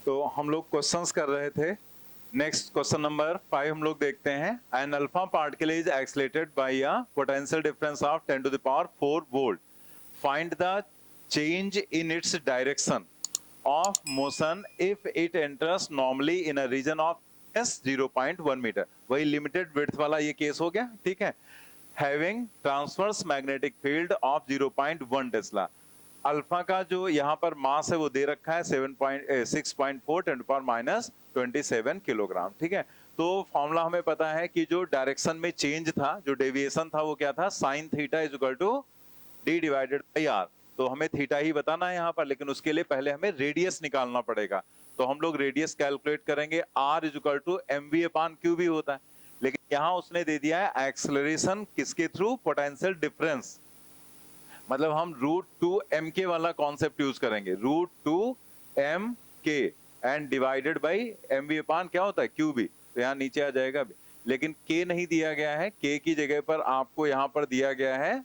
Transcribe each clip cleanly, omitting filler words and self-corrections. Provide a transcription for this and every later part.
तो हम लोग क्वेश्चंस कर रहे थे। नेक्स्ट क्वेश्चन नंबर 5 हम लोग देखते हैं। An alpha particle is accelerated by a potential difference of 10 to the power 4 volt. Find the change in its direction of motion if it enters normally in a region of S 0.1 metre. वही limited width वाला ये case हो गया, ठीक है। Having transverse magnetic field of 0.1 tesla. Alpha का जो यहाँ पर मास है वो दे रखा है 6.4 10 पावर माइनस 27 किलोग्राम, ठीक है। तो फॉर्मूला हमें पता है कि जो डायरेक्शन में चेंज था, जो डेविएशन था, वो क्या था, sine theta is equal to D divided by R. तो हमें थीटा ही बताना है यहाँ पर, लेकिन उसके लिए पहले हमें रेडियस निकालना पड़ेगा। तो हम लोग रेडियस कैलकुलेट करेंगे, R is equal to M V upon Q भी होता है। लेकिन यहाँ उसने दे दिया है एक्सेलरेशन किसके थ्रू, पोटेंशियल डिफरेंस। मतलब हम रूट टू एम के वाला कॉन्सेप्ट यूज करेंगे, root two M K and divided by M V upon क्या होता है, क्यू बी। तो यहाँ नीचे आ जाएगा भी, लेकिन के नहीं दिया गया है। के की जगह पर आपको यहाँ पर दिया गया है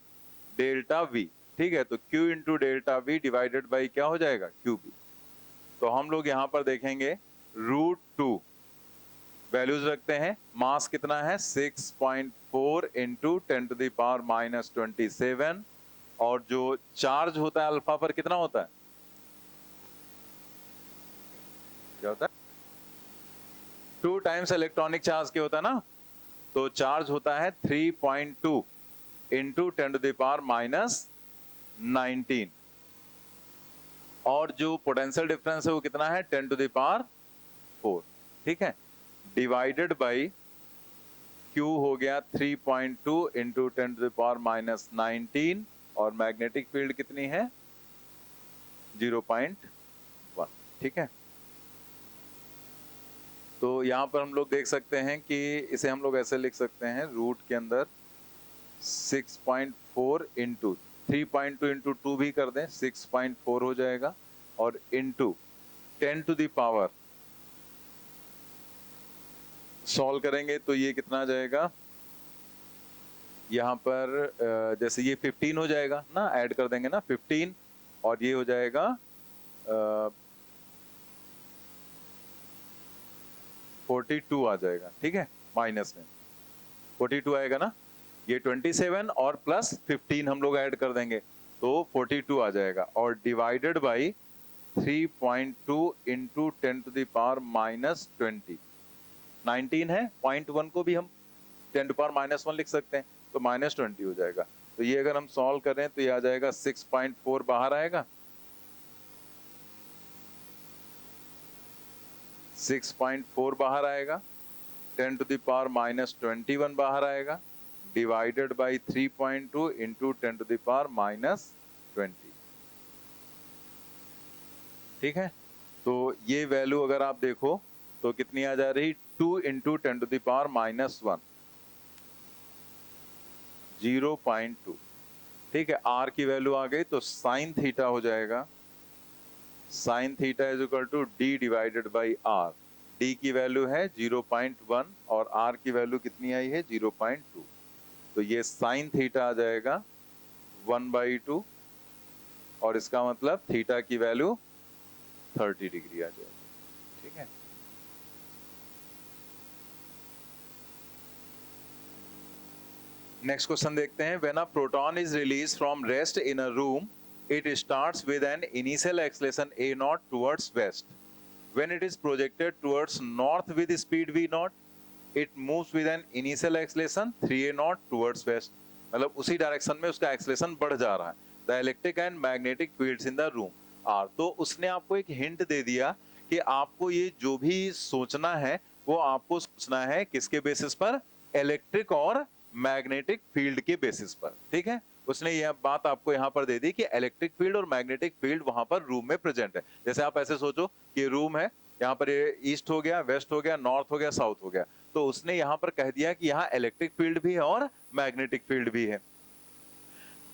डेल्टा वी, ठीक है। तो Q into delta we divided by क्या हो जाएगा, क्यू बी। तो हम लोग यहाँ पर देखेंगे रूट टू वैल्यूज रखते हैं। मास कितना है 6.4 into 10 to the power minus 27। और जो चार्ज होता है अल्फा पर कितना होता है, क्या होता है, 2 टाइम्स इलेक्ट्रॉनिक चार्ज के होता है ना। तो चार्ज होता है 3.2 into 10 to the power minus 19। और जो पोटेंशियल डिफरेंस है वो कितना है 10 टू द पावर 4, ठीक है। डिवाइडेड बाई Q हो गया 3.2 into 10 to the power minus 19। और मैग्नेटिक फील्ड कितनी है 0.1, ठीक है। तो यहां पर हम लोग देख सकते हैं कि इसे हम लोग ऐसे लिख सकते हैं, रूट के अंदर 6.4 इंटू 3.2 इंटू 2 भी कर दें, 6.4 हो जाएगा। और into 10 to the power solve करेंगे तो ये कितना आ जाएगा, यहाँ पर जैसे ये 15 हो जाएगा ना, ऐड कर देंगे ना 15, और ये हो जाएगा 42 आ जाएगा, ठीक है। माइनस में 42 आएगा ना, ये 27 और प्लस 15 हम लोग ऐड कर देंगे तो 42 आ जाएगा। और divided by 3.2 into 10 to the power minus 20, 19 है, 0.1 को भी हम 10 टू पावर माइनस 1 लिख सकते हैं, तो माइनस 20 हो जाएगा। तो ये अगर हम सॉल्व करें तो ये आ जाएगा 6.4 बाहर आएगा, 6.4 बाहर आएगा, 10 टू द पावर माइनस 21 बाहर आएगा, divided by 3.2 into 10 to the power minus 20, ठीक है। तो ये वैल्यू अगर आप देखो तो कितनी आ जा रही, 2 into 10 to the power minus 1, 0.2, ठीक है। आर की वैल्यू आ गई तो साइन थीटा हो जाएगा, sine theta is equal to D divided by R. D की वैल्यू है 0.1 और आर की वैल्यू कितनी आई है 0.2। तो ये साइन थीटा आ जाएगा 1/2, और इसका मतलब थीटा की वैल्यू 30 डिग्री आ जाएगी, ठीक है। नेक्स्ट क्वेश्चन देखते हैं। When a proton is release from rest in a room, it starts with an initial acceleration a naught towards west. When it is projected towards north with speed v naught, it moves with an initial acceleration 3a naught towards west. मतलब उसी direction में उसका acceleration बढ़ जा रहा है। The electric and magnetic fields in the room are, तो उसने आपको एक हिंट दे दिया कि आपको ये जो भी सोचना है वो आपको सोचना है किसके बेसिस पर, इलेक्ट्रिक और मैग्नेटिक फील्ड के बेसिस पर, ठीक है। उसने यह बात आपको यहाँ पर दे दी कि इलेक्ट्रिक फील्ड और मैग्नेटिक फील्ड वहां पर रूम में प्रेजेंट है। जैसे आप ऐसे सोचो कि रूम है, यहाँ पर ईस्ट हो गया, वेस्ट हो गया, नॉर्थ हो गया, साउथ हो गया, तो उसने यहाँ पर कह दिया कि यहाँ इलेक्ट्रिक फील्ड भी है और मैग्नेटिक फील्ड भी है।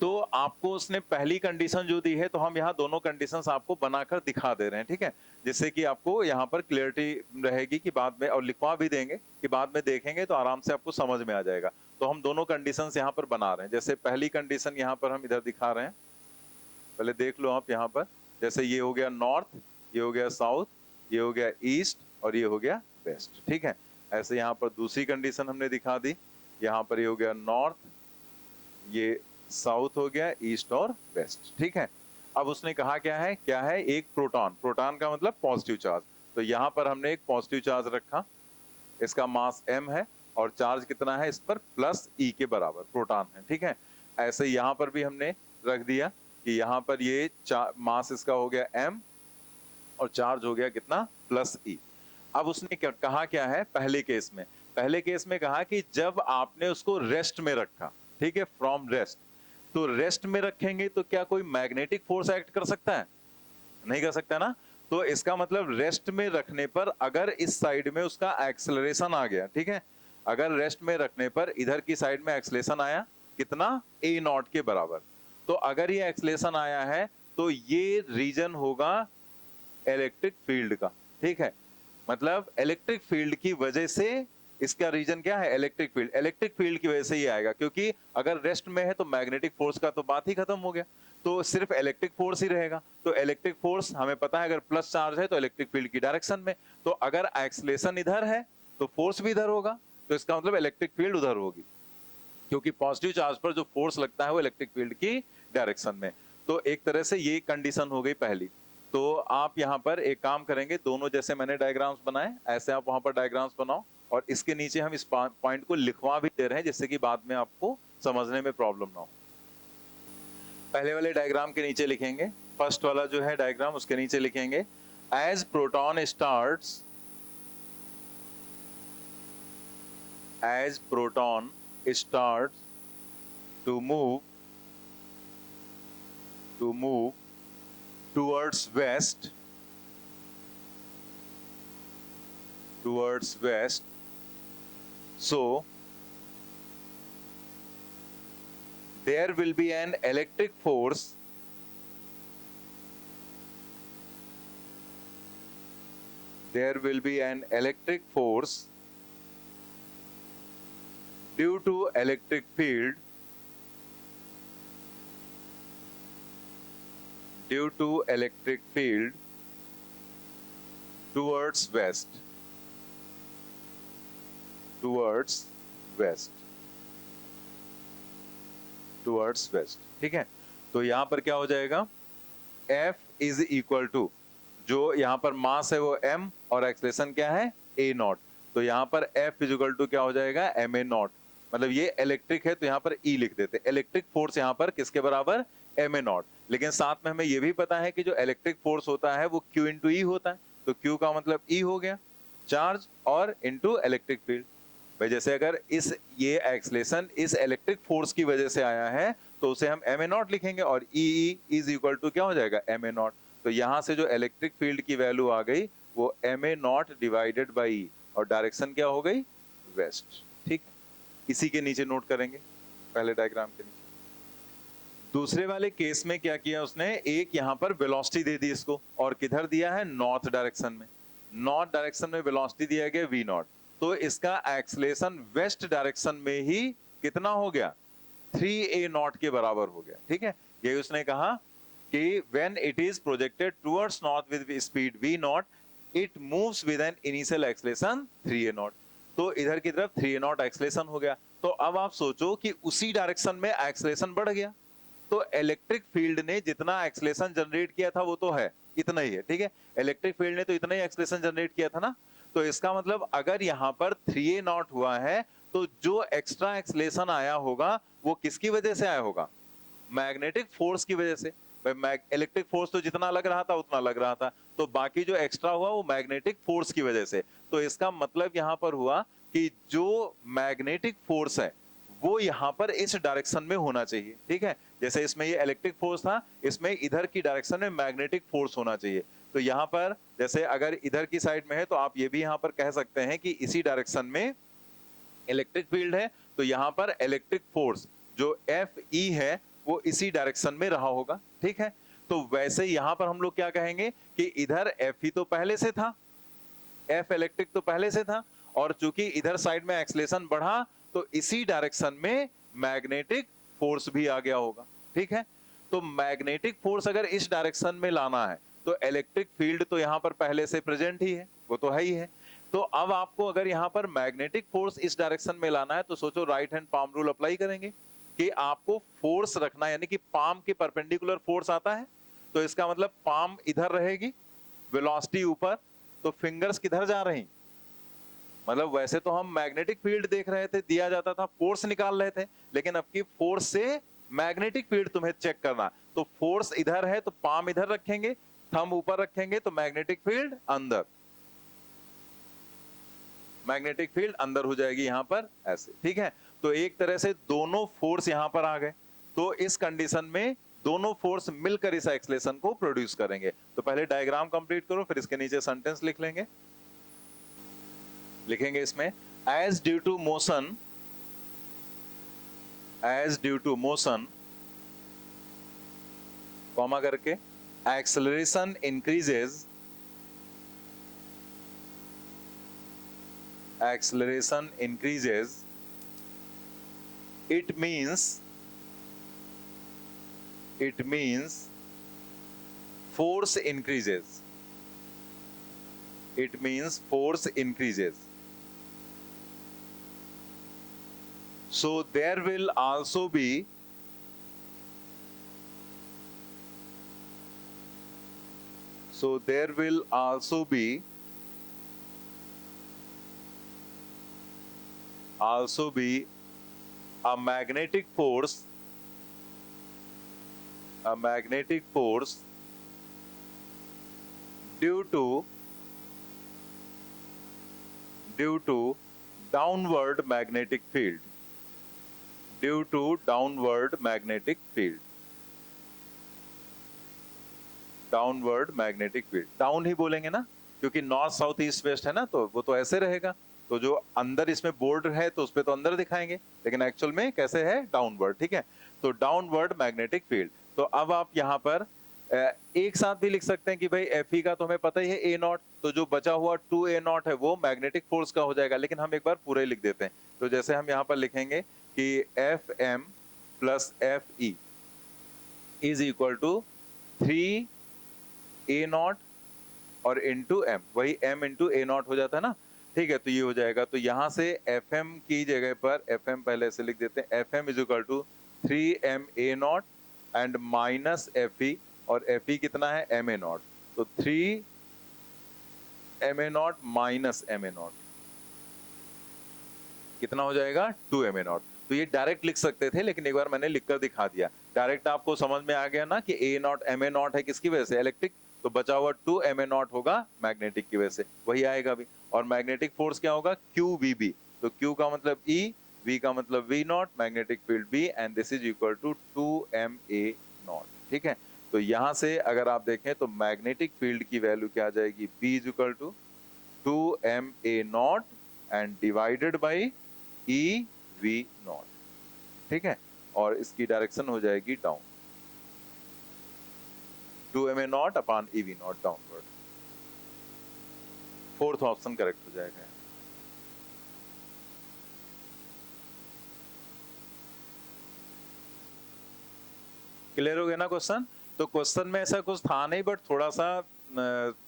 तो आपको उसने पहली कंडीशन जो दी है, तो हम यहाँ दोनों कंडीशंस आपको बनाकर दिखा दे रहे हैं, ठीक है, जिससे कि आपको यहाँ पर क्लियरिटी रहेगी कि बाद में, और लिखवा भी देंगे कि बाद में देखेंगे तो आराम से आपको समझ में आ जाएगा। तो हम दोनों कंडीशंस यहाँ पर बना रहे हैं। जैसे पहली कंडीशन यहाँ पर हम इधर दिखा रहे हैं, पहले देख लो आप यहाँ पर, जैसे ये हो गया नॉर्थ, ये हो गया साउथ, ये हो गया ईस्ट और ये हो गया वेस्ट, ठीक है। ऐसे यहाँ पर दूसरी कंडीशन हमने दिखा दी, यहाँ पर ये हो गया नॉर्थ, ये साउथ हो गया, ईस्ट और वेस्ट, ठीक है। अब उसने कहा क्या है एक प्रोटॉन, प्रोटॉन का मतलब पॉजिटिव चार्ज, तो यहाँ पर हमने एक पॉजिटिव चार्ज रखा, इसका मास m है और चार्ज कितना है इस पर, प्लस E के बराबर प्रोटॉन है, ठीक है। ऐसे यहाँ पर भी हमने रख दिया कि यहाँ पर ये मास इसका हो गया m और चार्ज हो गया कितना, प्लस E। अब उसने कहा क्या है पहले केस में कहा कि जब आपने उसको रेस्ट में रखा, ठीक है, फ्रॉम रेस्ट, तो रेस्ट में रखेंगे तो क्या कोई मैग्नेटिक फोर्स एक्ट कर सकता है? नहीं कर सकता ना। तो इसका मतलब रेस्ट में रखने पर अगर इस साइड में उसका एक्सेलरेशन आ गया, ठीक है, अगर रेस्ट में रखने पर इधर की साइड में एक्सेलरेशन आया कितना, a नॉट के बराबर, तो अगर ये एक्सेलरेशन आया है तो ये रीजन होगा इलेक्ट्रिक फील्ड का, ठीक है। मतलब इलेक्ट्रिक फील्ड की वजह से इसका रीजन क्या है, इलेक्ट्रिक फील्ड, इलेक्ट्रिक फील्ड की वजह से ये आएगा, क्योंकि अगर रेस्ट में है तो मैग्नेटिक फोर्स का तो बात ही खत्म हो गया, तो सिर्फ इलेक्ट्रिक फोर्स ही रहेगा। तो इलेक्ट्रिक फोर्स हमें पता है अगर प्लस चार्ज है तो इलेक्ट्रिक फील्ड की डायरेक्शन में, तो अगर एक्सेलरेशन इधर है तो फोर्स भी इधर होगा, तो इसका मतलब इलेक्ट्रिक फील्ड उधर होगी, क्योंकि पॉजिटिव चार्ज पर जो फोर्स लगता है वो इलेक्ट्रिक फील्ड की डायरेक्शन में। तो एक तरह से ये कंडीशन हो गई पहली। तो आप यहाँ पर एक काम करेंगे, दोनों जैसे मैंने डायग्राम्स बनाए ऐसे आप वहां पर डायग्राम्स बनाओ, और इसके नीचे हम इस पॉइंट को लिखवा भी दे रहे हैं जिससे कि बाद में आपको समझने में प्रॉब्लम ना हो। पहले वाले डायग्राम के नीचे लिखेंगे, फर्स्ट वाला जो है डायग्राम उसके नीचे लिखेंगे, as proton starts, as proton starts to move towards west, so there will be an electric force due to electric field towards west, ठीक है। तो यहां पर क्या हो जाएगा, F इज इक्वल टू, जो यहाँ पर मास है वो m और एक्सेलरेशन क्या है a नॉट, तो यहाँ पर F इज इक्वल टू क्या हो जाएगा, ma नॉट, मतलब ये इलेक्ट्रिक है तो यहाँ पर E लिख देते, इलेक्ट्रिक फोर्स यहाँ पर किसके बराबर, ma नॉट। लेकिन साथ में हमें ये भी पता है कि जो इलेक्ट्रिक फोर्स होता है वो Q इंटू E होता है, तो Q का मतलब E हो गया चार्ज और इंटू इलेक्ट्रिक फील्ड। भाई जैसे अगर ये एक्सेलरेशन इस इलेक्ट्रिक फोर्स की वजह से आया है तो उसे हम ma नॉट लिखेंगे, और E इज इक्वल टू क्या हो जाएगा, ma नॉट। तो यहां से जो इलेक्ट्रिक फील्ड की वैल्यू आ गई वो ma not divided by E, और डायरेक्शन क्या हो गई, वेस्ट, ठीक। इसी के नीचे नोट करेंगे, पहले डायग्राम के नीचे। दूसरे वाले केस में क्या किया उसने, एक यहाँ पर वेलोसिटी दे दी इसको, और किधर दिया है, नॉर्थ डायरेक्शन में, नॉर्थ डायरेक्शन में वेलोसिटी दिया गया v नॉट, तो इसका एक्सेलरेशन वेस्ट डायरेक्शन में ही कितना हो गया, 3a नॉट के बराबर हो गया, ठीक है। ये उसने कहा कि when it is projected towards north with speed v naught, it moves with an initial acceleration 3a naught, तो इधर की तरफ 3a naught एक्सेलरेशन हो गया। तो अब आप सोचो कि उसी डायरेक्शन में एक्सेलरेशन बढ़ गया, तो इलेक्ट्रिक फील्ड ने जितना एक्सेलरेशन जनरेट किया था वो तो है इतना ही है, ठीक है, इलेक्ट्रिक फील्ड ने तो इतना ही एक्सेलरेशन जनरेट किया था ना, तो इसका मतलब अगर यहाँ पर 3a नॉट हुआ है तो जो एक्स्ट्रा एक्सेलरेशन आया होगा वो किसकी वजह से आया होगा, मैग्नेटिक फोर्स की वजह से। इलेक्ट्रिक फोर्स तो जितना लग रहा था उतना लग रहा था, तो बाकी जो एक्स्ट्रा हुआ वो मैग्नेटिक फोर्स की वजह से। तो इसका मतलब यहाँ पर हुआ कि जो मैग्नेटिक फोर्स है वो यहाँ पर इस डायरेक्शन में होना चाहिए, ठीक है। जैसे इसमें ये इलेक्ट्रिक फोर्स था, इसमें इधर की डायरेक्शन में मैग्नेटिक फोर्स होना चाहिए। तो यहाँ पर जैसे अगर इधर की साइड में है तो आप ये भी यहाँ पर कह सकते हैं कि इसी डायरेक्शन में इलेक्ट्रिक फील्ड है, तो यहाँ पर इलेक्ट्रिक फोर्स जो FE है वो इसी डायरेक्शन में रहा होगा, ठीक है। तो वैसे यहाँ पर हम लोग क्या कहेंगे कि इधर F ही तो पहले से था, F इलेक्ट्रिक तो पहले से था, और चूंकि इधर साइड में एक्सेलरेशन बढ़ा तो इसी डायरेक्शन में मैग्नेटिक फोर्स भी आ गया होगा, ठीक है। तो मैग्नेटिक फोर्स अगर इस डायरेक्शन में लाना है तो इलेक्ट्रिक फील्ड तो यहाँ पर पहले से प्रेजेंट ही है, वो तो है ही है। तो अब आपको अगर यहाँ पर मैग्नेटिक फोर्स इस डायरेक्शन में लाना है तो सोचो right hand palm rule apply करेंगे कि आपको फोर्स रखना है, यानी कि पाम के परपेंडिकुलर फोर्स आता है तो इसका मतलब पाम इधर रहेगी, वेलोसिटी ऊपर, तो फिंगर्स किधर जा रही, मतलब वैसे तो हम मैग्नेटिक फील्ड देख रहे थे, दिया जाता था, फोर्स निकाल रहे थे, लेकिन अब की फोर्स से मैग्नेटिक फील्ड तुम्हें चेक करना, तो फोर्स इधर है तो पाम इधर रखेंगे, थंब ऊपर रखेंगे तो मैग्नेटिक फील्ड अंदर, मैग्नेटिक फील्ड अंदर हो जाएगी यहां पर ऐसे, ठीक है। तो एक तरह से दोनों फोर्स यहां पर आ गए, तो इस कंडीशन में दोनों फोर्स मिलकर इस एक्सलेशन को प्रोड्यूस करेंगे। तो पहले डायग्राम कंप्लीट करो, फिर इसके नीचे सेंटेंस लिख लेंगे। लिखेंगे इसमें as due to motion comma करके acceleration increases, it means force increases, so there will also be a magnetic force due to downward magnetic field, downward magnetic field, down ही बोलेंगे ना क्योंकि नॉर्थ साउथ ईस्ट वेस्ट है ना, तो वो तो ऐसे रहेगा, तो जो अंदर इसमें बोर्ड है तो उस पे तो अंदर दिखाएंगे, लेकिन एक्चुअल में कैसे है, डाउनवर्ड, ठीक है। तो डाउनवर्ड मैग्नेटिक फील्ड, तो अब आप यहाँ पर एक साथ भी लिख सकते हैं कि भाई एफ ई का तो हमें पता ही है ए नॉट, तो जो बचा हुआ 2a नॉट है वो मैग्नेटिक फोर्स का हो जाएगा, लेकिन हम एक बार पूरे लिख देते हैं। तो जैसे हम यहाँ पर लिखेंगे कि F M plus F E is equal to 3a not और इंटू एम, वही m इंटू ए नॉट हो जाता है ना, ठीक है। तो ये हो जाएगा, तो यहां से Fm की जगह पर Fm पहले से लिख देते हैं, Fm is equal to 3ma not and minus Fe, और Fe कितना है ma नॉट, तो 3ma not minus ma not कितना हो जाएगा 2ma नॉट। तो ये डायरेक्ट लिख सकते थे, लेकिन एक बार मैंने लिखकर दिखा दिया, डायरेक्ट आपको समझ में आ गया ना कि a नॉट ma नॉट है किसकी वजह से, इलेक्ट्रिक, तो बचा हुआ 2ma नॉट होगा मैग्नेटिक की वजह से, वही आएगा भी। और मैग्नेटिक फोर्स क्या होगा, QVB, तो Q का मतलब E, V का मतलब V not, magnetic field B, and this is equal to 2ma not, ठीक है। तो यहां से अगर आप देखें तो मैग्नेटिक फील्ड की वैल्यू क्या आ जाएगी, B is equal to 2ma not and divided by EV not, ठीक है, और इसकी डायरेक्शन हो जाएगी down, 2ma not upon EV not downward, fourth option correct हो जाएगा। क्लियर हो गया ना क्वेश्चन। तो क्वेश्चन में ऐसा कुछ था नहीं, बट थोड़ा सा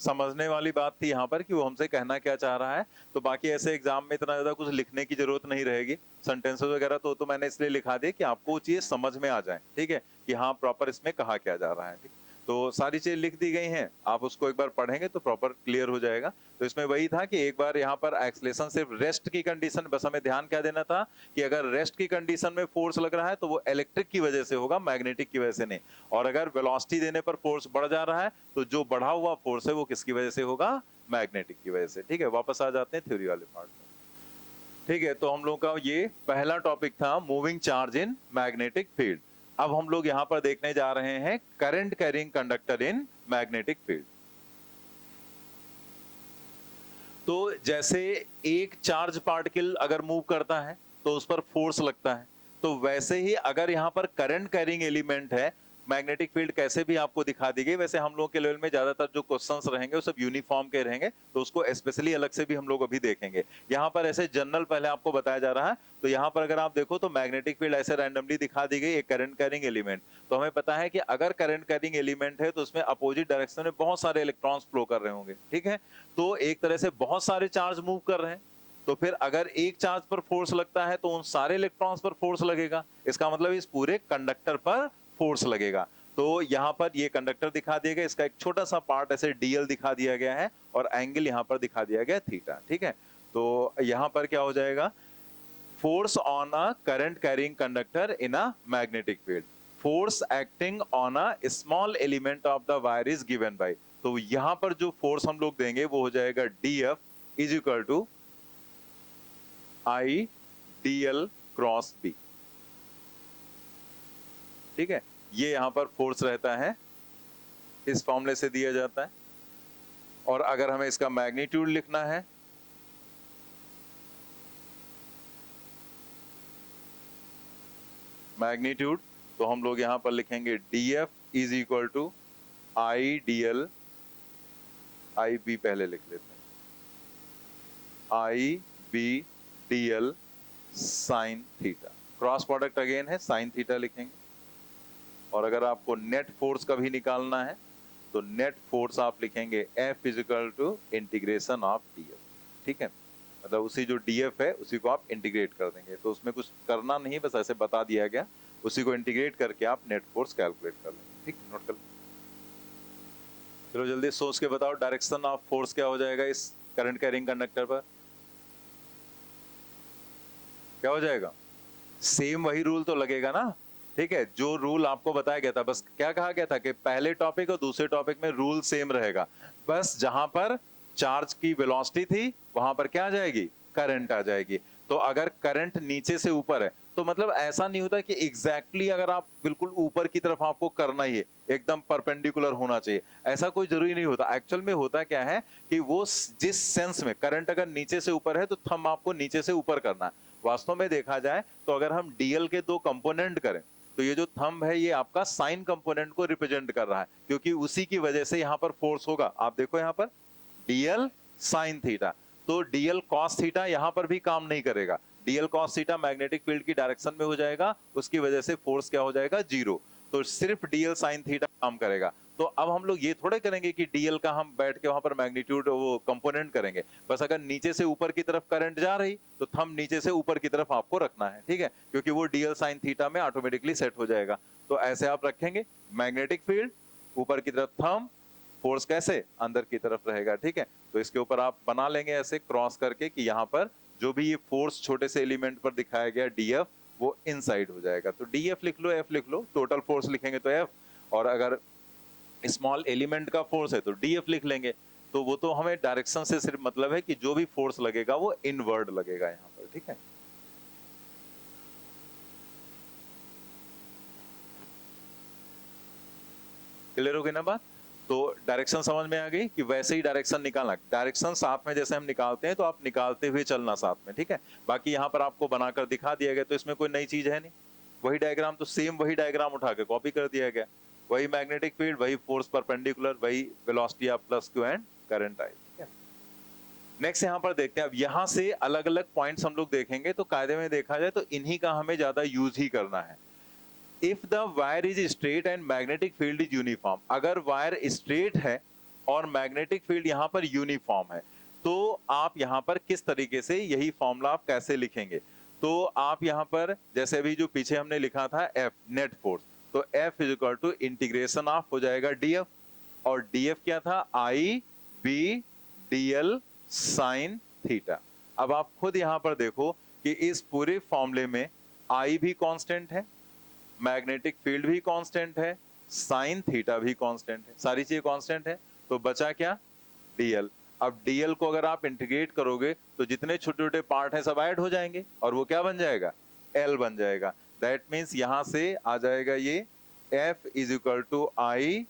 समझने वाली बात थी यहाँ पर कि वो हमसे कहना क्या चाह रहा है। तो बाकी ऐसे एग्जाम में इतना ज्यादा कुछ लिखने की जरूरत नहीं रहेगी, सेंटेंसेस वगैरह तो मैंने इसलिए लिखा दिया कि आपको वो चीज समझ में आ जाए, ठीक है, कि हाँ प्रॉपर इसमें कहा क्या जा रहा है, ठीक। तो सारी चीज लिख दी गई हैं, आप उसको एक बार पढ़ेंगे तो प्रॉपर क्लियर हो जाएगा। तो इसमें वही था कि एक बार यहाँ पर एक्सलेशन सिर्फ रेस्ट की कंडीशन, बस हमें ध्यान क्या देना था कि अगर रेस्ट की कंडीशन में फोर्स लग रहा है तो वो इलेक्ट्रिक की वजह से होगा, मैग्नेटिक की वजह से नहीं, और अगर वेलोसिटी देने पर फोर्स बढ़ जा रहा है तो जो बढ़ा हुआ फोर्स है वो किसकी वजह से होगा, मैग्नेटिक की वजह से, ठीक है। वापस आ जाते हैं थ्योरी वाले पार्ट में, ठीक है। तो हम लोग का ये पहला टॉपिक था moving charge in magnetic field. अब हम लोग यहां पर देखने जा रहे हैं current carrying conductor in magnetic field. तो जैसे एक चार्ज पार्टिकल अगर मूव करता है तो उस पर फोर्स लगता है, तो वैसे ही अगर यहां पर करंट कैरिंग एलिमेंट है मैग्नेटिक फील्ड कैसे भी आपको दिखा दी गई। वैसे हम लोग के लेवल में ज्यादातर जो क्वेश्चंस रहेंगे वो सब यूनिफॉर्म के रहेंगे, तो उसको स्पेशली अलग से भी हम लोग अभी देखेंगे। यहाँ पर ऐसे जनरल पहले आपको बताया जा रहा है। तो यहाँ पर अगर आप देखो तो मैग्नेटिक फील्ड ऐसे रैंडमली दिखा दी गई, एक करंट कैरिंग एलिमेंट। तो हमें पता है कि अगर करंट कैरिंग एलिमेंट है तो उसमें अपोजिट डायरेक्शन में बहुत सारे इलेक्ट्रॉन्स फ्लो कर रहे होंगे, ठीक है। तो एक तरह से बहुत सारे चार्ज मूव कर रहे हैं, तो फिर अगर एक चार्ज पर फोर्स लगता है तो उन सारे इलेक्ट्रॉन्स पर फोर्स लगेगा। इसका मतलब इस पूरे कंडक्टर पर फोर्स लगेगा। तो यहाँ पर ये कंडक्टर दिखा दिया गया, इसका एक छोटा सा पार्ट ऐसे डीएल दिखा दिया गया है और एंगल यहाँ पर दिखा दिया गया थीटा, ठीक है। तो यहाँ पर क्या हो जाएगा, force on a current carrying conductor in a magnetic field, force acting on a small element of the wire is given by. तो यहाँ पर जो फोर्स हम लोग देंगे वो हो जाएगा DF is equal to I DL cross B, ठीक है। ये यहां पर फोर्स रहता है, इस फॉर्मूले से दिया जाता है। और अगर हमें इसका मैग्नीट्यूड लिखना है, मैग्नीट्यूड, तो हम लोग यहां पर लिखेंगे DF is equal to I DL, I B पहले लिख लेते हैं, I B DL sine theta, cross product again है साइन थीटा लिखेंगे। और अगर आपको नेट फोर्स का भी निकालना है तो नेट फोर्स आप लिखेंगे F is equal to integration of DF, ठीक है। मतलब उसी जो डीएफ है उसी को आप इंटीग्रेट कर देंगे, तो उसमें कुछ करना नहीं, बस ऐसे बता दिया गया, उसी को इंटीग्रेट करके आप नेट फोर्स कैलकुलेट कर लेंगे, ठीक है। नोट कर, चलो जल्दी सोच के बताओ डायरेक्शन ऑफ फोर्स क्या हो जाएगा इस करंट कैरिंग कंडक्टर पर, क्या हो जाएगा। सेम वही रूल तो लगेगा ना, ठीक है, जो रूल आपको बताया गया था। बस क्या कहा गया था कि पहले टॉपिक और दूसरे टॉपिक में रूल सेम रहेगा, बस जहां पर चार्ज की वेलोसिटी थी वहां पर क्या आ जाएगी, करंट आ जाएगी। तो अगर करंट नीचे से ऊपर है तो मतलब ऐसा नहीं होता कि एग्जैक्टली अगर आप बिल्कुल ऊपर की तरफ आपको करना ही है, एकदम परपेंडिकुलर होना चाहिए, ऐसा कोई जरूरी नहीं होता। एक्चुअल में होता क्या है कि वो जिस सेंस में करंट अगर नीचे से ऊपर है तो थंब आपको नीचे से ऊपर करना है। वास्तव में देखा जाए तो अगर हम डीएल के दो कंपोनेंट करें तो ये जो थंब है ये आपका साइन कंपोनेंट को रिप्रेजेंट कर रहा है, क्योंकि उसी की वजह से यहाँ पर फोर्स होगा। आप देखो यहाँ पर डीएल साइन थीटा, तो डीएल कॉस थीटा यहाँ पर भी काम नहीं करेगा। DL cos theta magnetic field की डायरेक्शन में हो जाएगा, उसकी वजह से फोर्स क्या हो जाएगा, जीरो। तो सिर्फ डीएल साइन थीटा काम करेगा। तो अब हम लोग ये थोड़े करेंगे कि डीएल का हम बैठ के वहां पर मैग्नीट्यूड वो कंपोनेंट करेंगे। बस अगर नीचे से ऊपर की तरफ करंट जा रही तो थंब नीचे से ऊपर की तरफ आपको रखना है, ठीक है, क्योंकि वो डीएल साइन थीटा में ऑटोमेटिकली सेट हो जाएगा। तो ऐसे आप रखेंगे, मैग्नेटिक फील्ड ऊपर की तरफ थंब, फोर्स कैसे अंदर की तरफ रहेगा, ठीक है। तो इसके ऊपर आप बना लेंगे ऐसे क्रॉस करके कि यहाँ पर जो भी ये फोर्स छोटे से एलिमेंट पर दिखाया गया डीएफ वो इनसाइड हो जाएगा। तो डीएफ लिख लो, एफ लिख लो, टोटल फोर्स लिखेंगे तो एफ, और अगर स्मॉल एलिमेंट का फोर्स है तो डीएफ लिख लेंगे। तो वो तो हमें डायरेक्शन से सिर्फ मतलब है कि जो भी फोर्स लगेगा वो इनवर्ड लगेगा यहाँ पर, ठीक है। क्लियर हो गई ना बात। तो डायरेक्शन समझ में आ गई कि वैसे ही डायरेक्शन निकालना, डायरेक्शन साथ में जैसे हम निकालते हैं तो आप निकालते हुए चलना साथ में, ठीक है। बाकी यहाँ पर आपको बनाकर दिखा दिया गया, तो इसमें कोई नई चीज है नहीं, वही डायग्राम, तो सेम वही डायग्राम उठा के कॉपी कर दिया गया, वही मैग्नेटिक फील्ड, वही फोर्स परपेंडिकुलर, वही velocity of plus Q and current I, ठीक है। नेक्स्ट यहाँ पर देखते हैं, अब यहाँ से अलग अलग पॉइंट्स हम लोग देखेंगे। तो कायदे में देखा जाए तो इन्हीं का हमें ज्यादा यूज ही करना है। If the wire is straight and magnetic field is uniform, अगर वायर स्ट्रेट है और मैग्नेटिक फील्ड यहाँ पर यूनिफॉर्म है तो आप यहाँ पर किस तरीके से, यही फॉर्मूला आप कैसे लिखेंगे। तो आप यहाँ पर जैसे अभी जो पीछे हमने लिखा था एफ नेट फोर्स, तो F is equal to integration of हो जाएगा डीएफ, और डीएफ क्या था, I B DL sine theta. अब आप खुद यहाँ पर देखो कि इस पूरे फॉर्मूले में आई भी कांस्टेंट है, मैग्नेटिक फील्ड भी कांस्टेंट है, साइन थीटा भी कांस्टेंट है, सारी चीजें कांस्टेंट है। तो बचा क्या, डीएल। अब डीएल को अगर आप इंटीग्रेट करोगे तो जितने छोटे छोटे पार्ट हैं सब ऐड हो जाएंगे और वो क्या बन जाएगा, एल बन जाएगा। दैट मीन्स यहां से आ जाएगा ये F is equal to I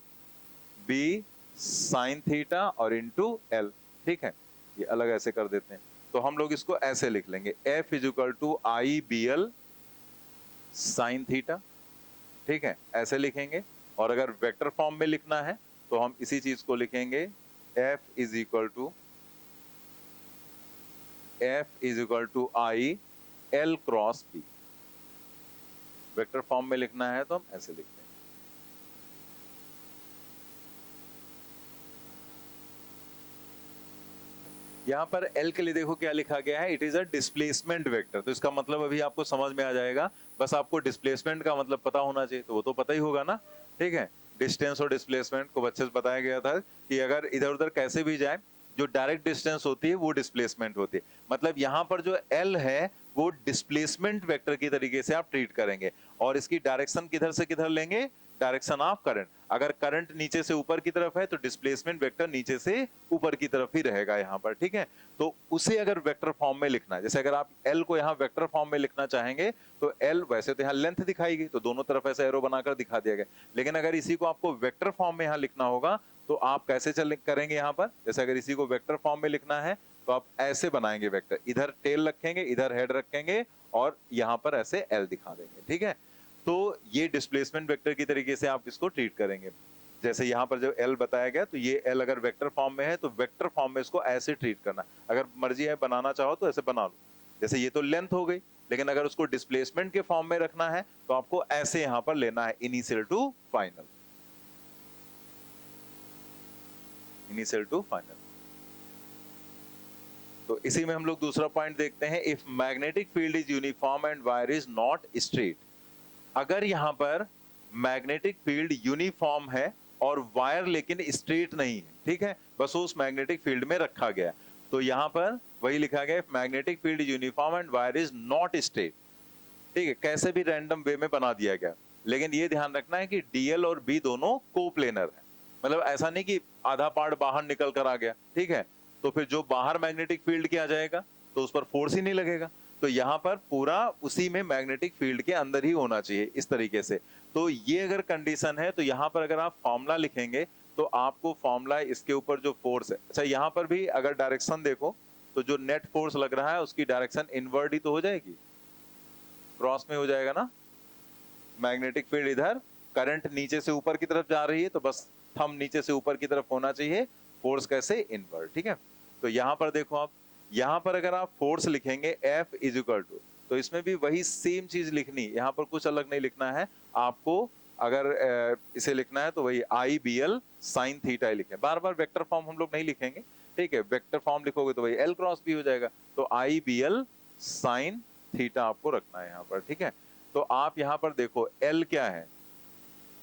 B sine theta और इंटू एल, ठीक है। ये अलग ऐसे कर देते हैं, तो हम लोग इसको ऐसे लिख लेंगे, F is equal to I B L sine theta, ठीक है, ऐसे लिखेंगे। और अगर वेक्टर फॉर्म में लिखना है तो हम इसी चीज को लिखेंगे F is equal to I L cross B. Vector form में लिखना है तो हम ऐसे लिखते हैं। यहां पर L के लिए देखो क्या लिखा गया है, it is a displacement vector. तो इसका मतलब अभी आपको समझ में आ जाएगा, बस आपको डिस्प्लेसमेंट का मतलब पता होना चाहिए, तो वो तो पता ही होगा ना, ठीक है। डिस्टेंस और डिस्प्लेसमेंट को अच्छे से बताया गया था कि अगर इधर उधर कैसे भी जाए, जो डायरेक्ट डिस्टेंस होती है वो डिस्प्लेसमेंट होती है। मतलब यहाँ पर जो L है वो डिस्प्लेसमेंट वेक्टर की तरीके से आप ट्रीट करेंगे, और इसकी डायरेक्शन किधर से किधर लेंगे, डायरेक्शन ऑफ करंट। अगर करंट नीचे से ऊपर की तरफ है तो डिस्प्लेसमेंट वेक्टर नीचे से ऊपर की तरफ ही रहेगा यहाँ पर, ठीक है। तो उसे अगर वेक्टर फॉर्म में लिखना है, जैसे अगर आप L को यहाँ वेक्टर फॉर्म में लिखना चाहेंगे तो L वैसे तो यहाँ लेंथ दिखाई गई तो दोनों तरफ ऐसे एरो बनाकर दिखा दिया गया, लेकिन अगर इसी को आपको वेक्टर फॉर्म में यहाँ लिखना होगा तो आप कैसे करेंगे यहाँ पर, जैसे अगर इसी को वेक्टर फॉर्म में लिखना है तो आप ऐसे बनाएंगे वेक्टर, इधर टेल रखेंगे, इधर हेड रखेंगे और यहाँ पर ऐसे L दिखा देंगे, ठीक है। तो ये डिस्प्लेसमेंट वेक्टर की तरीके से आप इसको ट्रीट करेंगे। जैसे यहाँ पर जो L बताया गया, तो ये L अगर वेक्टर फॉर्म में है तो वेक्टर फॉर्म में इसको ऐसे ट्रीट करना। अगर मर्जी है बनाना चाहो तो ऐसे बना लो, जैसे ये तो लेंथ हो गई, लेकिन अगर उसको डिस्प्लेसमेंट के फॉर्म में रखना है तो आपको ऐसे यहाँ पर लेना है, initial to final, initial to final. तो इसी में हम लोग दूसरा पॉइंट देखते हैं, if magnetic field is uniform and wire is not straight. अगर यहाँ पर मैग्नेटिक फील्ड यूनिफॉर्म है और वायर लेकिन स्ट्रेट नहीं है, ठीक है, बस उस मैग्नेटिक फील्ड में रखा गया, तो यहाँ पर वही लिखा गया, magnetic field is uniform and wire is not straight, ठीक है, कैसे भी रैंडम वे में बना दिया गया, लेकिन ये ध्यान रखना है कि डीएल और बी दोनों कोप्लेनर है। मतलब ऐसा नहीं कि आधा पार्ट बाहर निकल कर आ गया, ठीक है, तो फिर जो बाहर मैग्नेटिक फील्ड किया जाएगा तो उस पर फोर्स ही नहीं लगेगा। तो यहाँ पर पूरा उसी में मैग्नेटिक फील्ड के अंदर ही होना चाहिए इस तरीके से। तो ये अगर कंडीशन है तो यहाँ पर अगर आप फॉर्मूला लिखेंगे तो आपको फॉर्मूला इसके ऊपर जो फोर्स है, अच्छा यहाँ पर भी अगर डायरेक्शन देखो तो जो नेट फोर्स लग रहा है उसकी डायरेक्शन इनवर्ड ही तो हो जाएगी, क्रॉस में हो जाएगा ना। मैग्नेटिक फील्ड इधर, करंट नीचे से ऊपर की तरफ जा रही है तो बस थंब नीचे से ऊपर की तरफ होना चाहिए, फोर्स कैसे, इनवर्ड, ठीक है। तो यहाँ पर देखो आप, यहाँ पर अगर आप फोर्स लिखेंगे F इज इक्वल टू, तो इसमें भी वही सेम चीज लिखनी, यहाँ पर कुछ अलग नहीं लिखना है आपको। अगर इसे लिखना है तो वही IBL साइन थीटा ही लिखें, बार बार वेक्टर फॉर्म हम लोग नहीं लिखेंगे, ठीक है। वेक्टर फॉर्म लिखोगे तो वही L क्रॉस B हो जाएगा, तो IBL साइन थीटा आपको रखना है यहाँ पर, ठीक है। तो आप यहाँ पर देखो L क्या है,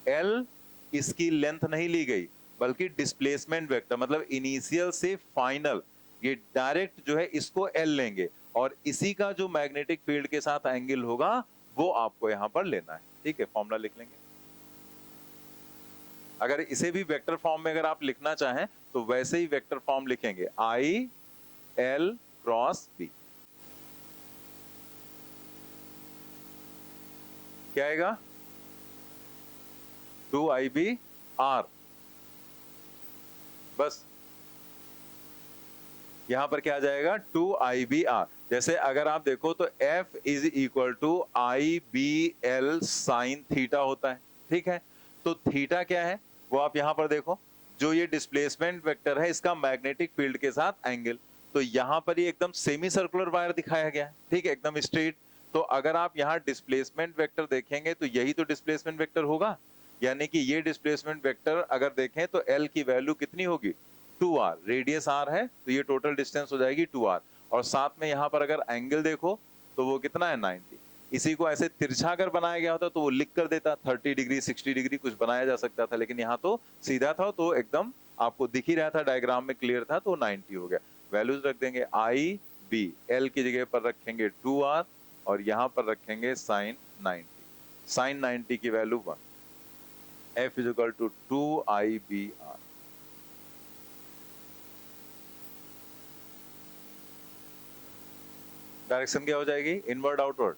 L इसकी लेंथ नहीं ली गई बल्कि डिस्प्लेसमेंट वेक्टर, मतलब इनिशियल से फाइनल, ये डायरेक्ट जो है इसको L लेंगे और इसी का जो मैग्नेटिक फील्ड के साथ एंगल होगा वो आपको यहां पर लेना है, ठीक है। फॉर्मूला लिख लेंगे। अगर इसे भी वेक्टर फॉर्म में अगर आप लिखना चाहें तो वैसे ही वेक्टर फॉर्म लिखेंगे, I L क्रॉस B, क्या आएगा, 2IB R, बस यहां पर क्या आ जाएगा, 2IBR। जैसे अगर आप देखो तो F is equal to IBL sine theta होता है, ठीक है। तो थीटा क्या है वो आप यहां पर देखो, जो ये डिस्प्लेसमेंट वेक्टर है इसका मैग्नेटिक फील्ड के साथ एंगल, तो यहां पर ये एकदम सेमी सर्कुलर वायर दिखाया गया है, ठीक है, एकदम स्ट्रेट। तो अगर आप यहाँ डिस्प्लेसमेंट वेक्टर देखेंगे तो यही तो डिस्प्लेसमेंट वेक्टर होगा, यानी कि ये डिस्प्लेसमेंट वेक्टर अगर देखें तो L की वैल्यू कितनी होगी, 2R, रेडियस R है तो ये टोटल डिस्टेंस हो जाएगी 2R, और साथ में यहाँ पर अगर एंगल देखो तो वो कितना है, 90। इसी को ऐसे तिरछा अगर बनाया गया होता तो वो लिख कर देता 30 डिग्री 60 डिग्री कुछ बनाया जा सकता था, लेकिन यहाँ तो सीधा था तो एकदम आपको दिख ही रहा था, डायग्राम में क्लियर था, तो 90 हो गया। वैल्यूज रख देंगे, IB L की जगह पर रखेंगे 2R और यहाँ पर रखेंगे साइन 90, साइन 90 की value 1, F is equal to 2IBR। Direction क्या हो जाएगी, इनवर्ड आउटवर्ड,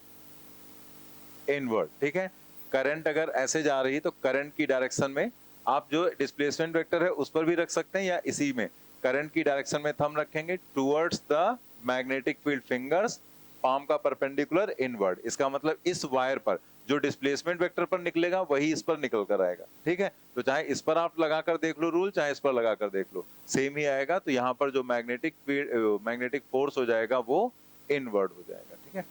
इनवर्ड, ठीक है। करंट अगर ऐसे जा रही है तो करंट की डायरेक्शन में आप जो डिस्प्लेसमेंट वेक्टर है उस पर भी रख सकते हैं, या इसी में करंट की डायरेक्शन में थंब रखेंगे towards the magnetic field fingers, palm का परपेंडिकुलर इनवर्ड। इसका मतलब इस वायर पर जो डिस्प्लेसमेंट वेक्टर पर निकलेगा वही इस पर निकल कर आएगा, ठीक है। तो चाहे इस पर आप लगाकर देख लो रूल, चाहे इस पर लगाकर देख लो, सेम ही आएगा। तो यहाँ पर जो मैग्नेटिक फोर्स हो जाएगा वो इनवर्ड हो जाएगा, ठीक है।